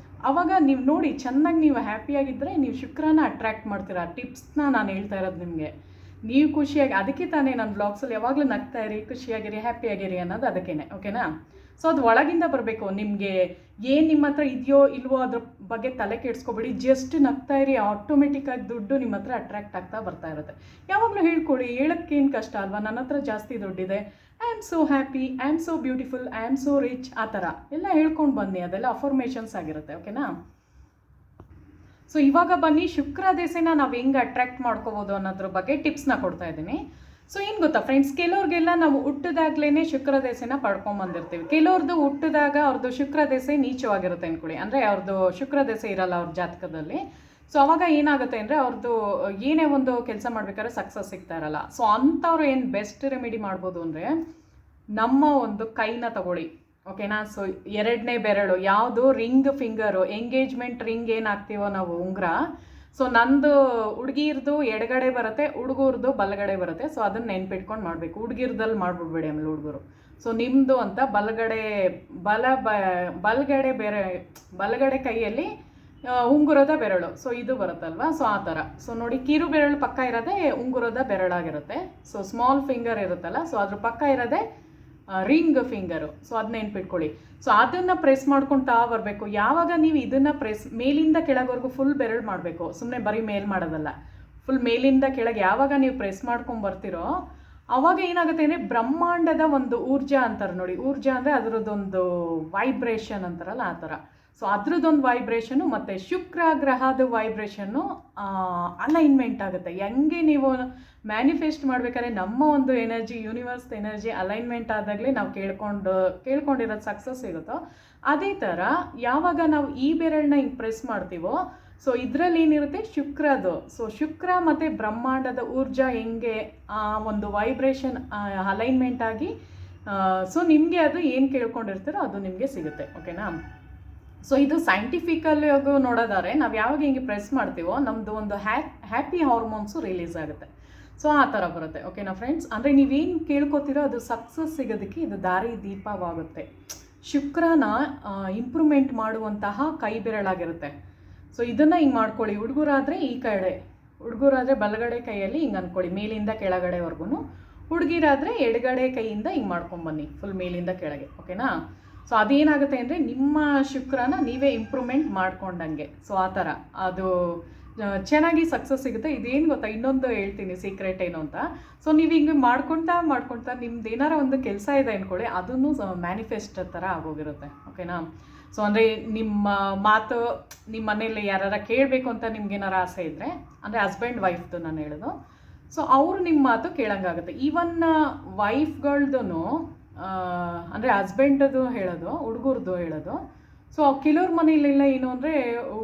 S1: ಆವಾಗ ನೀವು ನೋಡಿ, ಚೆನ್ನಾಗಿ ನೀವು ಹ್ಯಾಪಿಯಾಗಿದ್ದರೆ ನೀವು ಶುಕ್ರನ ಅಟ್ರ್ಯಾಕ್ಟ್ ಮಾಡ್ತೀರಾ. ಟಿಪ್ಸ್ನ ನಾನು ಹೇಳ್ತಾ ಇರೋದು ನಿಮಗೆ, ನೀವು ಖುಷಿಯಾಗಿ, ಅದಕ್ಕೆ ತಾನೇ ನಾನು ಬ್ಲಾಗ್ಸಲ್ಲಿ ಯಾವಾಗಲೂ ನಗ್ತಾ ಇರಿ, ಖುಷಿಯಾಗಿರಿ, ಹ್ಯಾಪಿಯಾಗಿರಿ ಅನ್ನೋದು ಅದಕ್ಕೇನೆ, ಓಕೆನಾ. ಸೊ ಅದು ಒಳಗಿಂದ ಬರಬೇಕು. ನಿಮಗೆ ಏನು ನಿಮ್ಮ ಹತ್ರ ಇದೆಯೋ ಇಲ್ವೋ ಅದ್ರ ಬಗ್ಗೆ ತಲೆ ಕೆಡಿಸ್ಕೊಬೇಡಿ, ಜಸ್ಟ್ ನಗ್ತಾ ಇರಿ, ಆಟೋಮೆಟಿಕ್ಕಾಗಿ ದುಡ್ಡು ನಿಮ್ಮ ಹತ್ರ ಅಟ್ರ್ಯಾಕ್ಟ್ ಆಗ್ತಾ ಬರ್ತಾ ಇರುತ್ತೆ. ಯಾವಾಗಲೂ ಹೇಳ್ಕೊಳ್ಳಿ, ಹೇಳೋಕ್ಕೇನು ಕಷ್ಟ ಅಲ್ವಾ, ನನ್ನ ಹತ್ರ ಜಾಸ್ತಿ ದುಡ್ಡಿದೆ, I am so happy, I am so beautiful, I am so rich, ಆ ಥರ ಎಲ್ಲ ಹೇಳ್ಕೊಂಡು ಬನ್ನಿ. ಅದೆಲ್ಲ ಅಫರ್ಮೇಷನ್ಸ್ ಆಗಿರುತ್ತೆ, ಓಕೆನಾ. ಸೊ ಇವಾಗ ಬನ್ನಿ, ಶುಕ್ರ ದೆಸೆನ ನಾವು ಹೆಂಗೆ ಅಟ್ರ್ಯಾಕ್ಟ್ ಮಾಡ್ಕೋಬೋದು ಅನ್ನೋದ್ರ ಬಗ್ಗೆ ಟಿಪ್ಸ್ನ ಕೊಡ್ತಾ ಇದ್ದೀನಿ. ಸೊ ಏನು ಗೊತ್ತಾ ಫ್ರೆಂಡ್ಸ್, ಕೆಲವ್ರಿಗೆಲ್ಲ ನಾವು ಹುಟ್ಟಿದಾಗ್ಲೇ ಶುಕ್ರ ದೆಸೆನ ಪಡ್ಕೊಂಬಂದಿರ್ತೀವಿ. ಕೆಲವ್ರದ್ದು ಹುಟ್ಟಿದಾಗ ಅವ್ರದ್ದು ಶುಕ್ರ ದೆಸೆ ನೀಚವಾಗಿರುತ್ತೆ ಅಂದ್ಕೊಳ್ಳಿ, ಅಂದರೆ ಅವ್ರದ್ದು ಶುಕ್ರ ದೆಸೆ ಇರಲ್ಲ ಅವ್ರ ಜಾತಕದಲ್ಲಿ. ಸೊ ಅವಾಗ ಏನಾಗುತ್ತೆ ಅಂದರೆ ಅವ್ರದ್ದು ಏನೇ ಒಂದು ಕೆಲಸ ಮಾಡ್ಬೇಕಾದ್ರೆ ಸಕ್ಸಸ್ ಸಿಗ್ತಾ ಇರಲ್ಲ. ಸೊ ಅಂಥವ್ರು ಏನು ಬೆಸ್ಟ್ ರೆಮಿಡಿ ಮಾಡ್ಬೋದು ಅಂದರೆ, ನಮ್ಮ ಒಂದು ಕೈನ ತಗೊಳ್ಳಿ, ಓಕೆನಾ. ಸೊ 2ನೇ ಬೆರಳು ಯಾವುದು, ರಿಂಗ್ ಫಿಂಗರು, ಎಂಗೇಜ್ಮೆಂಟ್ ರಿಂಗ್ ಏನು ಹಾಕ್ತೀವೋ ನಾವು ಉಂಗುರ, ಸೊ ನಂದು ಹುಡುಗಿರ್ದು ಎಡಗಡೆ ಬರುತ್ತೆ, ಹುಡುಗರ್ದು ಬಲಗಡೆ ಬರುತ್ತೆ. ಸೊ ಅದನ್ನು ನೆನ್ಪಿಟ್ಕೊಂಡು ಮಾಡಬೇಕು. ಹುಡುಗಿರ್ದಲ್ಲಿ ಮಾಡಿಬಿಡ್ಬೇಡಿ ಆಮೇಲೆ ಹುಡುಗರು. ಸೊ ನಿಮ್ಮದು ಅಂತ ಬಲಗಡೆ ಕೈಯಲ್ಲಿ ಉಂಗುರದ ಬೆರಳು, ಸೊ ಇದು ಬರುತ್ತಲ್ವಾ, ಸೊ ಆ ಥರ. ಸೊ ನೋಡಿ, ಕಿರು ಬೆರಳು ಪಕ್ಕ ಇರೋದೇ ಉಂಗುರದ ಬೆರಳಾಗಿರುತ್ತೆ. ಸೊ ಸ್ಮಾಲ್ ಫಿಂಗರ್ ಇರುತ್ತಲ್ಲ, ಸೊ ಅದ್ರ ಪಕ್ಕ ಇರೋದೇ ರಿಂಗ್ ಫಿಂಗರು. ಸೊ ಅದನ್ನ ನೆನ್ಪಿಟ್ಕೊಳ್ಳಿ. ಸೊ ಅದನ್ನು ಪ್ರೆಸ್ ಮಾಡ್ಕೊಳ್ತಾ ಬರಬೇಕು. ಯಾವಾಗ ನೀವು ಇದನ್ನು ಮೇಲಿಂದ ಕೆಳಗವರೆಗೂ ಫುಲ್ ಬೆರಳು ಮಾಡಬೇಕು, ಸುಮ್ಮನೆ ಬರೀ ಮೇಲ್ ಮಾಡೋದಲ್ಲ, ಫುಲ್ ಮೇಲಿಂದ ಕೆಳಗೆ ಯಾವಾಗ ನೀವು ಪ್ರೆಸ್ ಮಾಡ್ಕೊಂಡು ಬರ್ತಿರೋ ಆವಾಗ ಏನಾಗುತ್ತೆ ಅಂದರೆ ಬ್ರಹ್ಮಾಂಡದ ಒಂದು ಊರ್ಜಾ ಅಂತಾರೆ ನೋಡಿ. ಊರ್ಜಾ ಅಂದರೆ ಅದರದ್ದೊಂದು ವೈಬ್ರೇಷನ್ ಅಂತಾರಲ್ಲ, ಆ ಥರ. ಸೊ ಅದ್ರದ್ದೊಂದು ವೈಬ್ರೇಷನ್ನು ಮತ್ತು ಶುಕ್ರ ಗ್ರಹದ ವೈಬ್ರೇಷನ್ನು ಅಲೈನ್ಮೆಂಟ್ ಆಗುತ್ತೆ. ಹೆಂಗೆ ನೀವು ಮ್ಯಾನಿಫೆಸ್ಟ್ ಮಾಡಬೇಕಾದ್ರೆ ನಮ್ಮ ಒಂದು ಎನರ್ಜಿ, ಯೂನಿವರ್ಸ್ ಎನರ್ಜಿ ಅಲೈನ್ಮೆಂಟ್ ಆದಾಗಲೇ ನಾವು ಕೇಳ್ಕೊಂಡಿರೋದು ಸಕ್ಸಸ್ ಸಿಗುತ್ತೋ, ಅದೇ ಥರ ಯಾವಾಗ ನಾವು ಈ ಬೆರಳನ್ನ ಹಿಂಗೆ ಪ್ರೆಸ್ ಮಾಡ್ತೀವೋ, ಸೊ ಇದರಲ್ಲಿ ಏನಿರುತ್ತೆ ಶುಕ್ರದು. ಸೊ ಶುಕ್ರ ಮತ್ತು ಬ್ರಹ್ಮಾಂಡದ ಊರ್ಜಾ ಹೆಂಗೆ ಒಂದು ವೈಬ್ರೇಷನ್ ಅಲೈನ್ಮೆಂಟ್ ಆಗಿ, ಸೊ ನಿಮಗೆ ಅದು ಏನು ಕೇಳ್ಕೊಂಡಿರ್ತೀರೋ ಅದು ನಿಮಗೆ ಸಿಗುತ್ತೆ, ಓಕೆನಾ. ಸೊ ಇದು ಸೈಂಟಿಫಿಕಲ್ಲಾಗೂ ನೋಡೋದಾದ್ರೆ ನಾವು ಯಾವಾಗ ಹಿಂಗೆ ಪ್ರೆಸ್ ಮಾಡ್ತೀವೋ ನಮ್ಮದು ಒಂದು ಹ್ಯಾಪಿ ಹಾರ್ಮೋನ್ಸು ರಿಲೀಸ್ ಆಗುತ್ತೆ. ಸೊ ಆ ಥರ ಬರುತ್ತೆ. ಓಕೆನಾ ಫ್ರೆಂಡ್ಸ್, ಅಂದರೆ ನೀವೇನು ಕೇಳ್ಕೊತೀರೋ ಅದು ಸಕ್ಸಸ್ ಸಿಗೋದಕ್ಕೆ ಇದು ದಾರಿ ದೀಪವಾಗುತ್ತೆ. ಶುಕ್ರನ ಇಂಪ್ರೂವ್ಮೆಂಟ್ ಮಾಡುವಂತಹ ಕೈ ಬೆರಳಾಗಿರುತ್ತೆ. ಸೊ ಇದನ್ನು ಹಿಂಗೆ ಮಾಡ್ಕೊಳ್ಳಿ. ಹುಡುಗರಾದರೆ ಈ ಕಡೆ, ಹುಡುಗರಾದರೆ ಬಲಗಡೆ ಕೈಯಲ್ಲಿ ಹಿಂಗೆ ಅಂದ್ಕೊಳ್ಳಿ ಮೇಲಿಂದ ಕೆಳಗಡೆವರೆಗೂ. ಹುಡುಗಿರಾದರೆ ಎಡಗಡೆ ಕೈಯಿಂದ ಹಿಂಗೆ ಮಾಡ್ಕೊಂಬನ್ನಿ ಫುಲ್ ಮೇಲಿಂದ ಕೆಳಗೆ. ಓಕೆನಾ. ಸೊ ಅದೇನಾಗುತ್ತೆ ಅಂದರೆ ನಿಮ್ಮ ಶುಕ್ರನ ನೀವೇ ಇಂಪ್ರೂವ್ಮೆಂಟ್ ಮಾಡ್ಕೊಂಡಂಗೆ. ಸೊ ಆ ಥರ ಅದು ಚೆನ್ನಾಗಿ ಸಕ್ಸಸ್ ಸಿಗುತ್ತೆ. ಇದೇನು ಗೊತ್ತಾ, ಇನ್ನೊಂದು ಹೇಳ್ತೀನಿ ಸೀಕ್ರೆಟ್ ಏನು ಅಂತ. ಸೊ ನೀವು ಹಿಂಗೆ ಮಾಡ್ಕೊಳ್ತಾ ನಿಮ್ದು ಏನಾರ ಒಂದು ಕೆಲಸ ಇದೆ ಅಂದ್ಕೊಳ್ಳಿ, ಅದನ್ನು ಮ್ಯಾನಿಫೆಸ್ಟ್ ಥರ ಆಗೋಗಿರುತ್ತೆ. ಓಕೆನಾ. ಸೊ ಅಂದರೆ ನಿಮ್ಮ ಮಾತು ನಿಮ್ಮ ಮನೇಲಿ ಯಾರು ಕೇಳಬೇಕು ಅಂತ ನಿಮ್ಗೇನಾರು ಆಸೆ ಇದ್ದರೆ, ಅಂದರೆ ಹಸ್ಬೆಂಡ್ ವೈಫ್ದು ನಾನು ಹೇಳೋದು, ಸೊ ಅವರು ನಿಮ್ಮ ಮಾತು ಕೇಳೋಂಗಾಗುತ್ತೆ. ಈವನ್ ವೈಫ್ಗಳ್ದು ಅಂದರೆ ಹಸ್ಬೆಂಡದು ಹೇಳೋದು, ಹುಡುಗರದು ಹೇಳೋದು. ಸೊ ಕೆಲವ್ರ ಮನೇಲೆಲ್ಲ ಏನು ಅಂದರೆ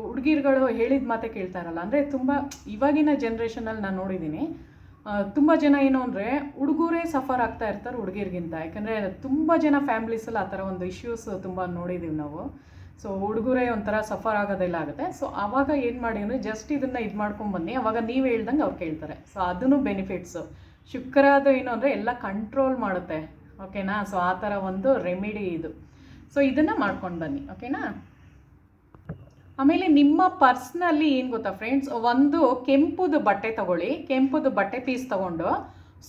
S1: ಹುಡುಗಿರುಗಳು ಹೇಳಿದ ಮಾತೇ ಕೇಳ್ತಾ ಇರಲ್ಲ. ಅಂದರೆ ತುಂಬ ಇವಾಗಿನ ಜನ್ರೇಷನಲ್ಲಿ ನಾನು ನೋಡಿದ್ದೀನಿ, ತುಂಬ ಜನ ಏನು ಅಂದರೆ ಹುಡುಗರೇ ಸಫರ್ ಆಗ್ತಾ ಇರ್ತಾರೆ ಹುಡುಗಿರಿಗಿಂತ. ಯಾಕಂದರೆ ತುಂಬ ಜನ ಫ್ಯಾಮ್ಲೀಸಲ್ಲಿ ಆ ಥರ ಒಂದು ಇಶ್ಯೂಸ್ ತುಂಬ ನೋಡಿದ್ದೀವಿ ನಾವು. ಸೊ ಹುಡುಗರೇ ಒಂಥರ ಸಫರ್ ಆಗೋದೆಲ್ಲ ಆಗುತ್ತೆ. ಸೊ ಆವಾಗ ಏನು ಮಾಡಿ ಅಂದರೆ ಜಸ್ಟ್ ಇದನ್ನು ಇದು ಮಾಡ್ಕೊಂಬನ್ನಿ, ಆವಾಗ ನೀವು ಹೇಳ್ದಂಗೆ ಅವ್ರು ಕೇಳ್ತಾರೆ. ಸೊ ಅದೂ ಬೆನಿಫಿಟ್ಸು. ಶುಕ್ರದು ಏನು ಅಂದರೆ ಎಲ್ಲ ಕಂಟ್ರೋಲ್ ಮಾಡುತ್ತೆ. ಓಕೆನಾ. ಸೊ ಆ ಥರ ಒಂದು ರೆಮಿಡಿ ಇದು. ಸೊ ಇದನ್ನು ಮಾಡ್ಕೊಂಡು ಬನ್ನಿ. ಓಕೆನಾ. ಆಮೇಲೆ ನಿಮ್ಮ ಪರ್ಸ್ನಲ್ಲಿ ಏನು ಗೊತ್ತಾ ಫ್ರೆಂಡ್ಸ್, ಒಂದು ಕೆಂಪುದು ಬಟ್ಟೆ ತೊಗೊಳ್ಳಿ. ಕೆಂಪುದು ಬಟ್ಟೆ ಪೀಸ್ ತೊಗೊಂಡು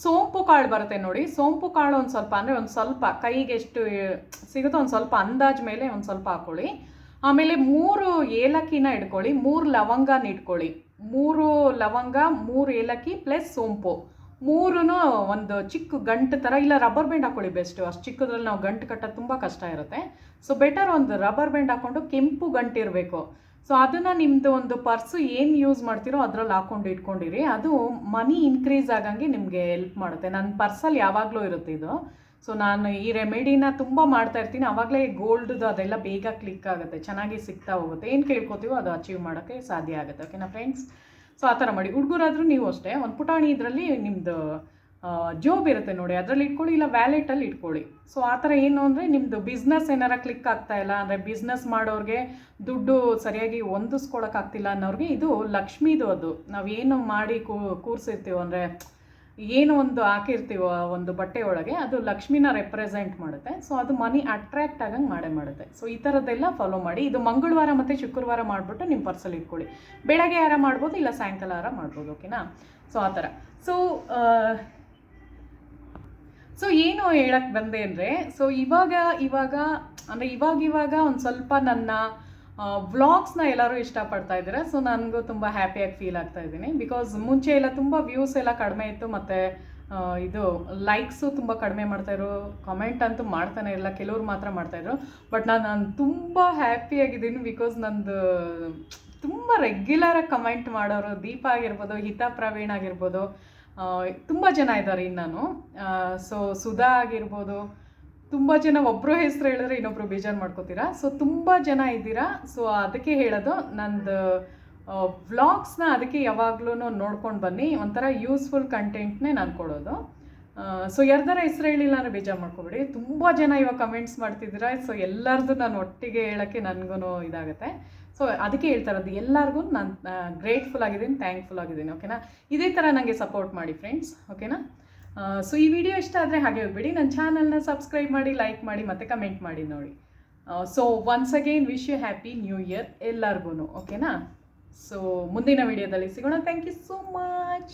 S1: ಸೋಂಪು ಕಾಳು ಬರುತ್ತೆ ನೋಡಿ, ಸೋಂಪು ಕಾಳು ಒಂದು ಸ್ವಲ್ಪ, ಅಂದರೆ ಒಂದು ಸ್ವಲ್ಪ ಕೈಗೆ ಎಷ್ಟು ಸಿಗುತ್ತೋ ಒಂದು ಸ್ವಲ್ಪ ಅಂದಾಜು ಮೇಲೆ ಒಂದು ಸ್ವಲ್ಪ ಹಾಕ್ಕೊಳ್ಳಿ. ಆಮೇಲೆ 3 ಏಲಕ್ಕಿನ ಇಟ್ಕೊಳ್ಳಿ, 3 ಲವಂಗನ ಇಟ್ಕೊಳ್ಳಿ. 3 ಲವಂಗ, 3 ಏಲಕ್ಕಿ ಪ್ಲಸ್ ಸೋಂಪು, 3 ಒಂದು ಚಿಕ್ಕ ಗಂಟು ಥರ, ಇಲ್ಲ ರಬ್ಬರ್ ಬ್ಯಾಂಡ್ ಹಾಕ್ಕೊಳ್ಳಿ ಬೆಸ್ಟು. ಅಷ್ಟು ಚಿಕ್ಕದ್ರಲ್ಲಿ ನಾವು ಗಂಟು ಕಟ್ಟೋದು ತುಂಬ ಕಷ್ಟ ಇರುತ್ತೆ. ಸೊ ಬೆಟರ್ ಒಂದು ರಬ್ಬರ್ ಬ್ಯಾಂಡ್ ಹಾಕ್ಕೊಂಡು ಕೆಂಪು ಗಂಟು ಇರಬೇಕು. ಸೊ ಅದನ್ನು ನಿಮ್ಮದು ಒಂದು ಪರ್ಸು ಏನು ಯೂಸ್ ಮಾಡ್ತೀರೋ ಅದರಲ್ಲಿ ಹಾಕ್ಕೊಂಡು ಇಟ್ಕೊಂಡಿರಿ. ಅದು ಮನಿ ಇನ್ಕ್ರೀಸ್ ಆಗಂಗೆ ನಿಮಗೆ ಹೆಲ್ಪ್ ಮಾಡುತ್ತೆ. ನನ್ನ ಪರ್ಸಲ್ಲಿ ಯಾವಾಗಲೂ ಇರುತ್ತೆ ಇದು. ಸೊ ನಾನು ಈ ರೆಮಿಡಿನ ತುಂಬ ಮಾಡ್ತಾ ಇರ್ತೀನಿ. ಆವಾಗಲೇ ಗೋಲ್ಡ್ದು ಅದೆಲ್ಲ ಬೇಗ ಕ್ಲಿಕ್ ಆಗುತ್ತೆ, ಚೆನ್ನಾಗಿ ಸಿಗ್ತಾ ಹೋಗುತ್ತೆ. ಏನು ಕೇಳ್ಕೊತೀವೋ ಅದು ಅಚೀವ್ ಮಾಡೋಕ್ಕೆ ಸಾಧ್ಯ ಆಗುತ್ತೆ. ಓಕೆನಾ ಫ್ರೆಂಡ್ಸ್. ಸೊ ಆ ಥರ ಮಾಡಿ. ಹುಡುಗರಾದರೂ ನೀವು ಅಷ್ಟೇ ಒಂದು ಪುಟಾಣಿ ಇದರಲ್ಲಿ ನಿಮ್ಮದು ಜೋಬ್ ಇರುತ್ತೆ ನೋಡಿ, ಅದರಲ್ಲಿ ಇಟ್ಕೊಳ್ಳಿ, ಇಲ್ಲ ವ್ಯಾಲೆಟಲ್ಲಿ ಇಟ್ಕೊಳ್ಳಿ. ಸೊ ಆ ಥರ ಏನು ಅಂದರೆ ನಿಮ್ಮದು ಬಿಸ್ನೆಸ್ ಏನಾರ ಕ್ಲಿಕ್ ಆಗ್ತಾಯಿಲ್ಲ ಅಂದರೆ, ಬಿಸ್ನೆಸ್ ಮಾಡೋರಿಗೆ ದುಡ್ಡು ಸರಿಯಾಗಿ ಹೊಂದಿಸ್ಕೊಳಕ್ಕಾಗ್ತಿಲ್ಲ ಅನ್ನೋರಿಗೆ ಇದು ಲಕ್ಷ್ಮೀದು. ಅದು ನಾವೇನು ಮಾಡಿ ಕೂರಿಸಿರ್ತೀವೋ, ಅಂದರೆ ಏನು ಒಂದು ಹಾಕಿರ್ತೀವೋ ಒಂದು ಬಟ್ಟೆ ಒಳಗೆ, ಅದು ಲಕ್ಷ್ಮಿನ ರೆಪ್ರೆಸೆಂಟ್ ಮಾಡುತ್ತೆ. ಸೊ ಅದು ಮನಿ ಅಟ್ರ್ಯಾಕ್ಟ್ ಆಗಂಗೆ ಮಾಡುತ್ತೆ. ಸೊ ಈ ಥರದ್ದೆಲ್ಲ ಫಾಲೋ ಮಾಡಿ. ಇದು ಮಂಗಳವಾರ ಮತ್ತು ಶುಕ್ರವಾರ ಮಾಡಿಬಿಟ್ಟು ನಿಮ್ಮ ಪರ್ಸಲ್ಲಿ ಇಟ್ಕೊಳ್ಳಿ. ಬೆಳಗ್ಗೆ ಯಾರ ಮಾಡ್ಬೋದು, ಇಲ್ಲ ಸಾಯಂಕಾಲ ಯಾರ ಮಾಡ್ಬೋದು. ಓಕೆನಾ. ಸೊ ಆ ಥರ. ಸೊ ಏನು ಹೇಳಕ್ಕೆ ಬಂದೆ ಅಂದರೆ, ಸೊ ಇವಾಗ ಅಂದರೆ ಇವಾಗ ಒಂದು ಸ್ವಲ್ಪ ನನ್ನ ವ್ಲಾಗ್ಸ್ನ ಎಲ್ಲರೂ ಇಷ್ಟಪಡ್ತಾ ಇದ್ದೀರಾ. ಸೊ ನನಗೂ ತುಂಬ ಹ್ಯಾಪಿಯಾಗಿ ಫೀಲ್ ಆಗ್ತಾ ಇದ್ದೀನಿ. ಬಿಕಾಸ್ ಮುಂಚೆ ಎಲ್ಲ ತುಂಬ ವ್ಯೂಸ್ ಎಲ್ಲ ಕಡಿಮೆ ಇತ್ತು, ಮತ್ತು ಇದು ಲೈಕ್ಸು ತುಂಬ ಕಡಿಮೆ ಮಾಡ್ತಾಯಿದ್ರು, ಕಮೆಂಟ್ ಅಂತೂ ಮಾಡ್ತಾನೆ ಇರಲಿಲ್ಲ, ಕೆಲವ್ರು ಮಾತ್ರ ಮಾಡ್ತಾಯಿದ್ರು. ಬಟ್ ನಾನು ತುಂಬ ಹ್ಯಾಪಿಯಾಗಿದ್ದೀನಿ. ಬಿಕಾಸ್ ನಂದು ತುಂಬ ರೆಗ್ಯುಲರಾಗಿ ಕಮೆಂಟ್ ಮಾಡೋರು, ದೀಪ ಆಗಿರ್ಬೋದು, ಹಿತಾ ಪ್ರವೀಣ್ ಆಗಿರ್ಬೋದು, ತುಂಬ ಜನ ಇದ್ದಾರೆ. ಇನ್ನು ಸೊ ಸುಧಾ ಆಗಿರ್ಬೋದು, ತುಂಬ ಜನ ಒಬ್ಬರು ಹೆಸರು ಹೇಳಿದ್ರೆ ಇನ್ನೊಬ್ಬರು ಬೇಜಾರು ಮಾಡ್ಕೋತೀರಾ. ಸೊ ತುಂಬ ಜನ ಇದ್ದೀರಾ. ಸೊ ಅದಕ್ಕೆ ಹೇಳೋದು, ನಂದು ವ್ಲಾಗ್ಸ್ನ ಅದಕ್ಕೆ ಯಾವಾಗಲೂ ನೋಡ್ಕೊಂಡು ಬನ್ನಿ. ಒಂಥರ ಯೂಸ್ಫುಲ್ ಕಂಟೆಂಟ್ನೇ ನಾನು ಕೊಡೋದು. ಸೊ ಯಾರ್ದಾರ ಹೆಸರು ಹೇಳಿಲ್ಲ ಅಂದರೆ ಬೇಜಾರು ಮಾಡ್ಕೊಬೇಡಿ. ತುಂಬ ಜನ ಇವಾಗ ಕಮೆಂಟ್ಸ್ ಮಾಡ್ತಿದ್ದೀರಾ. ಸೊ ಎಲ್ಲರದು ನಾನು ಒಟ್ಟಿಗೆ ಹೇಳೋಕ್ಕೆ ನನಗೂ ಇದಾಗುತ್ತೆ. ಸೊ ಅದಕ್ಕೆ ಹೇಳ್ತಾ ಇರೋದು, ಎಲ್ಲರಿಗೂ ನಾನು ಗ್ರೇಟ್ಫುಲ್ ಆಗಿದ್ದೀನಿ, ಥ್ಯಾಂಕ್ಫುಲ್ ಆಗಿದ್ದೀನಿ. ಓಕೆನಾ. ಇದೇ ಥರ ನನಗೆ ಸಪೋರ್ಟ್ ಮಾಡಿ ಫ್ರೆಂಡ್ಸ್. ಓಕೆನಾ. ಸೊ ಈ ವಿಡಿಯೋ ಇಷ್ಟ ಆದರೆ ಹಾಗೆ ಹೋಗ್ಬೇಡಿ, ನನ್ನ ಚಾನಲ್ನ ಸಬ್ಸ್ಕ್ರೈಬ್ ಮಾಡಿ, ಲೈಕ್ ಮಾಡಿ, ಮತ್ತು ಕಮೆಂಟ್ ಮಾಡಿ ನೋಡಿ. So once again wish you happy new year ಎಲ್ಲರಿಗೂ. ಓಕೆನಾ. ಸೊ ಮುಂದಿನ ವಿಡಿಯೋದಲ್ಲಿ ಸಿಗೋಣ. Thank you so much.